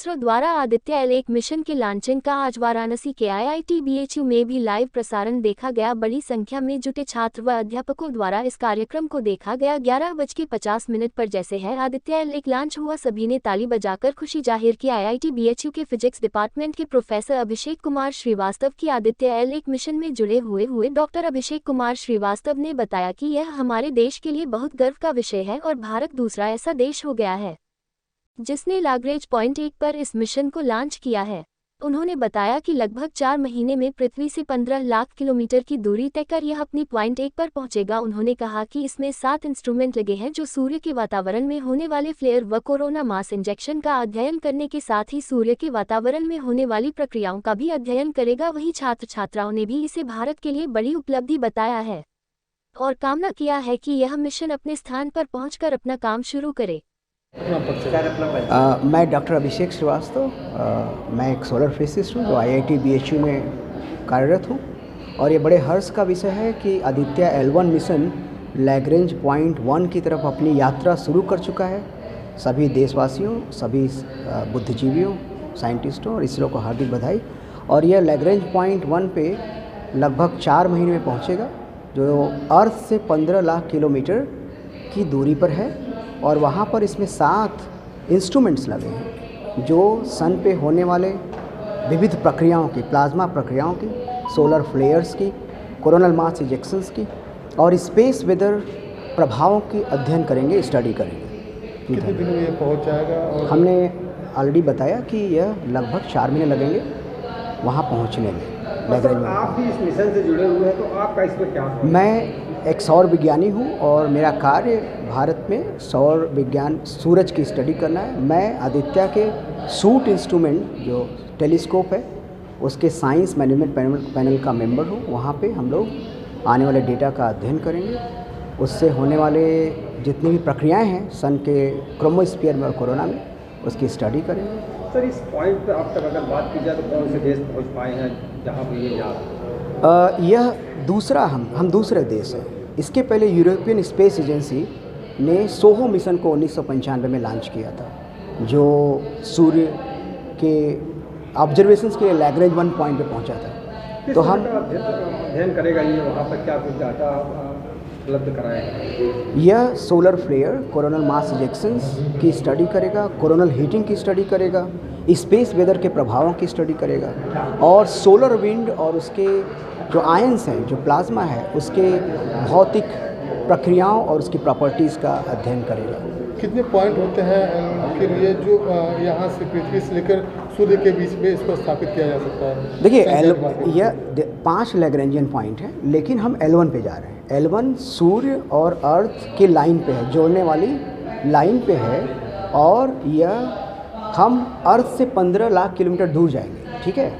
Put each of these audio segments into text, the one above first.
इसरो द्वारा Aditya L1 mission के launching का आज वाराणसी के IIT BHU में भी लाइव प्रसारण देखा गया। बड़ी संख्या में जुटे छात्र व अध्यापकों द्वारा इस कार्यक्रम को देखा गया। 11:50 पर जैसे है आदित्य L1 लॉन्च हुआ, सभी ने ताली बजाकर खुशी जाहिर की। IIT BHU के फिजिक्स डिपार्टमेंट के प्रोफेसर अभिषेक कुमार श्रीवास्तव की आदित्य L1 मिशन में जुड़े हुए डॉक्टर अभिषेक कुमार श्रीवास्तव ने बताया कि यह हमारे देश के लिए बहुत गर्व का विषय है और भारत दूसरा ऐसा देश हो गया है जिसने लैग्रेंज पॉइंट 1 पर इस मिशन को लॉन्च किया है। उन्होंने बताया कि लगभग 4 महीने में पृथ्वी से 15 लाख किलोमीटर की दूरी तय कर यह अपनी पॉइंट 1 पर पहुंचेगा। उन्होंने कहा कि इसमें 7 इंस्ट्रूमेंट लगे हैं जो सूर्य के वातावरण में होने वाले फ्लेयर व कोरोना मास इंजेक्शन का अध्ययन करने के साथ ही सूर्य के वातावरण में होने वाली प्रक्रियाओं का भी अध्ययन करेगा। वहीं छात्र छात्राओं ने भी इसे भारत के लिए बड़ी उपलब्धि बताया है और कामना किया है कि यह मिशन अपने स्थान पर पहुंचकर अपना काम शुरू करे। मैं डॉक्टर अभिषेक श्रीवास्तव, मैं एक सोलर फिजिसिस्ट हूँ जो IIT BHU में कार्यरत हूँ और ये बड़े हर्ष का विषय है कि Aditya L1 mission Lagrange point 1 की तरफ अपनी यात्रा शुरू कर चुका है। सभी देशवासियों, सभी बुद्धिजीवियों, साइंटिस्टों और इसरो को हार्दिक बधाई। और यह लैग्रेंज पॉइंट 1 पे लगभग 4 महीने में पहुँचेगा, जो अर्थ से 15 लाख किलोमीटर की दूरी पर है और वहाँ पर इसमें 7 इंस्ट्रूमेंट्स लगे हैं जो सन पे होने वाले विविध प्रक्रियाओं की, प्लाज्मा प्रक्रियाओं की, सोलर फ्लेयर्स की, कोरोनल मास इजेक्शंस की और स्पेस वेदर प्रभावों की अध्ययन करेंगे, स्टडी करेंगे। कितने दिनों में ये पहुँच जाएगा? और हमने ऑलरेडी बताया कि यह लगभग 4 महीने लगेंगे वहाँ पहुँचने में। आप भी इस मिशन से जुड़े हुए हैं, तो आपका इसमें क्या? मैं एक सौर विज्ञानी हूँ और मेरा कार्य भारत में सौर विज्ञान, सूरज की स्टडी करना है। मैं आदित्य के सूट इंस्ट्रूमेंट जो टेलीस्कोप है उसके साइंस मैनेजमेंट पैनल का मेंबर हूँ। वहाँ पे हम लोग आने वाले डेटा का अध्ययन करेंगे, उससे होने वाले जितनी भी प्रक्रियाएं हैं सन के क्रोमोस्फीयर में और कोरोना में, उसकी स्टडी करेंगे। सर, इस पॉइंट पर अब तक अगर बात की जाए तो कौन से देश पहुँच पाए हैं जहाँ पर ये जा? यह दूसरा हम दूसरे देश हैं। इसके पहले यूरोपियन स्पेस एजेंसी ने सोहो मिशन को 1995 में लॉन्च किया था, जो सूर्य के ऑब्जर्वेशंस के लिए लैग्रेंज 1 पॉइंट पे पहुंचा था। तो हम अध्ययन करेगा ये, वहाँ पर क्या कुछ डाटा उपलब्ध कराएगा? यह solar flare, coronal mass ejections की स्टडी करेगा, कोरोनल हीटिंग की स्टडी करेगा, स्पेस वेदर के प्रभावों की स्टडी करेगा और सोलर विंड और उसके जो आयंस हैं, जो प्लाज्मा है, उसके भौतिक प्रक्रियाओं और उसकी प्रॉपर्टीज़ का अध्ययन करेगा। कितने पॉइंट होते हैं फिर ये जो यहाँ से पृथ्वी से लेकर सूर्य के बीच में इसको स्थापित किया जा सकता है? देखिए, यह 5 लैग्रेंजियन पॉइंट हैं, लेकिन हम L1 पे जा रहे हैं। L1 सूर्य और अर्थ की लाइन पे है, जोड़ने वाली लाइन पे है और यह हम अर्थ से 15 लाख किलोमीटर दूर जाएंगे, ठीक है।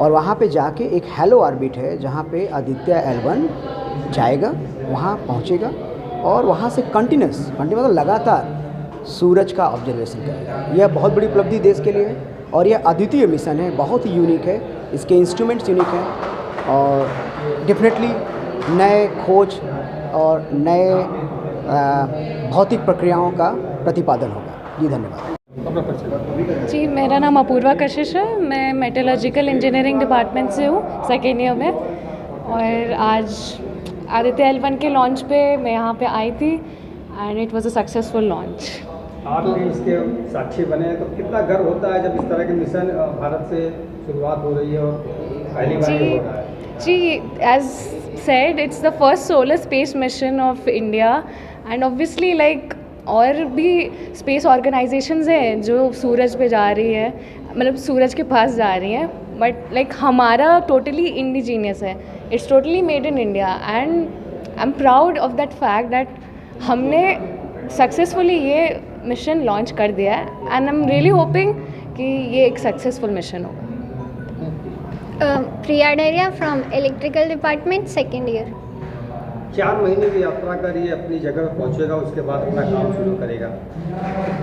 और वहाँ पे जाके एक हेलो ऑर्बिट है जहाँ पे आदित्य L1 जाएगा, वहाँ पहुँचेगा और वहाँ से कंटिन्यूस मतलब लगातार सूरज का ऑब्जर्वेशन करेगा। यह बहुत बड़ी उपलब्धि देश के लिए है और यह अद्वितीय मिशन है, बहुत ही यूनिक है, इसके इंस्ट्रूमेंट्स यूनिक हैं और डेफिनेटली नए खोज और नए भौतिक प्रक्रियाओं का प्रतिपादन होगा। जी धन्यवाद। जी, मेरा नाम अपूर्वा कशिश है। मैं मेटलर्जिकल इंजीनियरिंग डिपार्टमेंट से हूँ, सेकेंड ईयर में। और आज आदित्य L1 के लॉन्च पे मैं यहाँ पे आई थी and it was a successful launch. आप लोग इसके साक्षी बने, तो कितना गर्व होता है जब इस तरह के मिशन भारत से शुरुआत हो रही है और पहली बार हो रहा है? जी, as said, it's the first solar space mission of India and obviously like और भी स्पेस ऑर्गेनाइजेशंस हैं जो सूरज पे जा रही है, मतलब सूरज के पास जा रही हैं, बट लाइक हमारा टोटली इंडिजीनियस है, it's totally made in India and I am proud of that fact that हमने सक्सेसफुली ये मिशन लॉन्च कर दिया है and I am really hoping कि ये एक सक्सेसफुल मिशन होगा। प्रिया डरिया from electrical department, second year. 4 महीने की यात्रा करिए, अपनी जगह पर पहुँचेगा, उसके बाद अपना काम शुरू करेगा।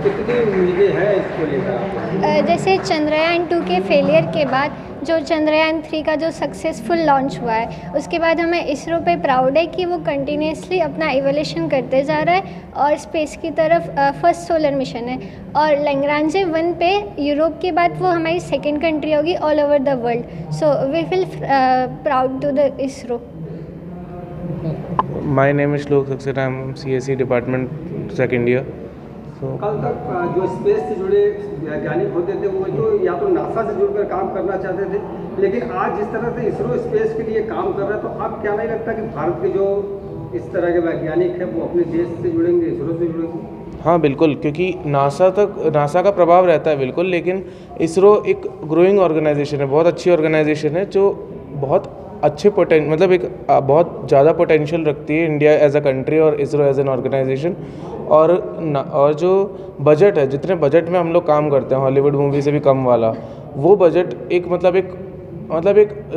कितनी उम्मीदें हैं इसको लेकर? जैसे चंद्रयान 2 के फेलियर के बाद जो चंद्रयान 3 का जो सक्सेसफुल लॉन्च हुआ है, उसके बाद हमें इसरो पे प्राउड है कि वो कंटिन्यूसली अपना इवोल्यूशन करते जा रहा है और स्पेस की तरफ फर्स्ट सोलर मिशन है। और लैग्रांज 1 पे यूरोप के बाद वो हमारी सेकेंड कंट्री होगी all over the world. So we feel proud to the ISRO. My name is Shlok Saxena. I'm CSE department second year. So कल तक जो स्पेस से जुड़े वैज्ञानिक होते थे वो जो या तो नासा से जुड़कर काम करना चाहते थे, लेकिन आज जिस तरह से इसरो स्पेस के लिए काम कर रहा है, तो अब क्या नहीं लगता कि भारत के जो इस तरह के वैज्ञानिक हैं वो अपने देश से जुड़ेंगे, इसरो से जुड़ेंगे? हाँ बिल्कुल, क्योंकि नासा का प्रभाव रहता है बिल्कुल, लेकिन इसरो एक ग्रोइंग ऑर्गेनाइजेशन है, बहुत अच्छी ऑर्गेनाइजेशन है जो बहुत अच्छे मतलब एक बहुत ज़्यादा पोटेंशियल रखती है इंडिया एज अ कंट्री और इसरो एज एन ऑर्गेनाइजेशन। और जो बजट है, जितने बजट में हम लोग काम करते हैं हॉलीवुड मूवी से भी कम वाला, वो बजट एक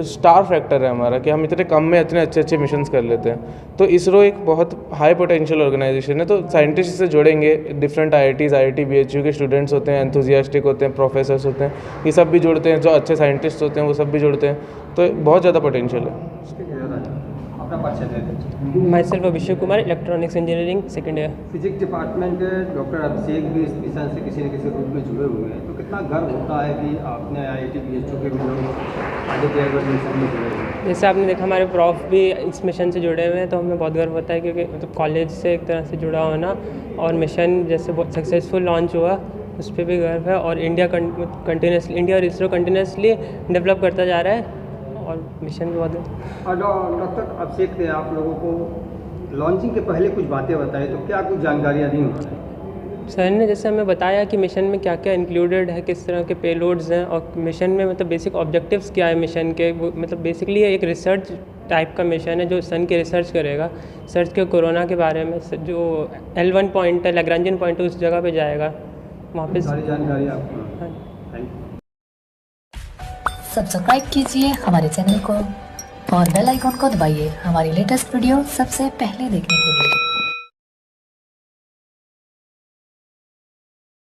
स्टार फैक्टर है हमारा कि हम इतने कम में इतने अच्छे मिशंस कर लेते हैं। तो इसरो एक बहुत हाई पोटेंशियल ऑर्गेनाइजेशन है, तो साइंटिस्ट से जुड़ेंगे, डिफरेंट IIT BHU के स्टूडेंट्स होते हैं, एंथुजियास्टिक होते हैं, प्रोफेसर्स होते हैं, ये सब भी जुड़ते हैं, जो अच्छे साइंटिस्ट होते हैं वो सब भी जुड़ते हैं, तो बहुत ज़्यादा पोटेंशियल है। अपना परिचय दे दें। My self Abhishek Kumar, electronics engineering second year. Physics department के डॉक्टर अभिषेक भी इस मिशन से किसी न किसी रूप में जुड़े हुए हैं, तो कितना गर्व होता है कि आपने IIT BHU के भी लोग आदित्य एल 1 मिशन में जुड़े हुए हैं? जैसे आपने देखा हमारे प्रॉफ भी इस मिशन से जुड़े हुए हैं, तो हमें बहुत गर्व होता है, क्योंकि मतलब कॉलेज से एक तरह से जुड़ा होना और मिशन जैसे बहुत सक्सेसफुल लॉन्च हुआ उस पर भी गर्व है। और इंडिया और इसरो कंटिन्यूसली डेवलप करता जा रहा है और मिशन भी बहुत है। और डॉक्टर अभिषेक ने आप लोगों को लॉन्चिंग के पहले कुछ बातें बताई, तो क्या कुछ जानकारियाँ दी उन्होंने? सर ने जैसे हमें बताया कि मिशन में क्या क्या इंक्लूडेड है, किस तरह के पेलोड्स हैं, और मिशन में मतलब बेसिक ऑब्जेक्टिव्स क्या है मिशन के। वो मतलब बेसिकली एक रिसर्च टाइप का मिशन है जो सन की रिसर्च करेगा, सर्च के कोरोना के बारे में। जो L1 पॉइंट है, लैग्रांजियन पॉइंट है, उस जगह पे जाएगा, वहाँ पे सारी जानकारी आपको। हाँ। Thank you. सब्सक्राइब कीजिए हमारे चैनल को और बेल आइकॉन को दबाइए हमारी लेटेस्ट वीडियो सबसे पहले देखने के लिए।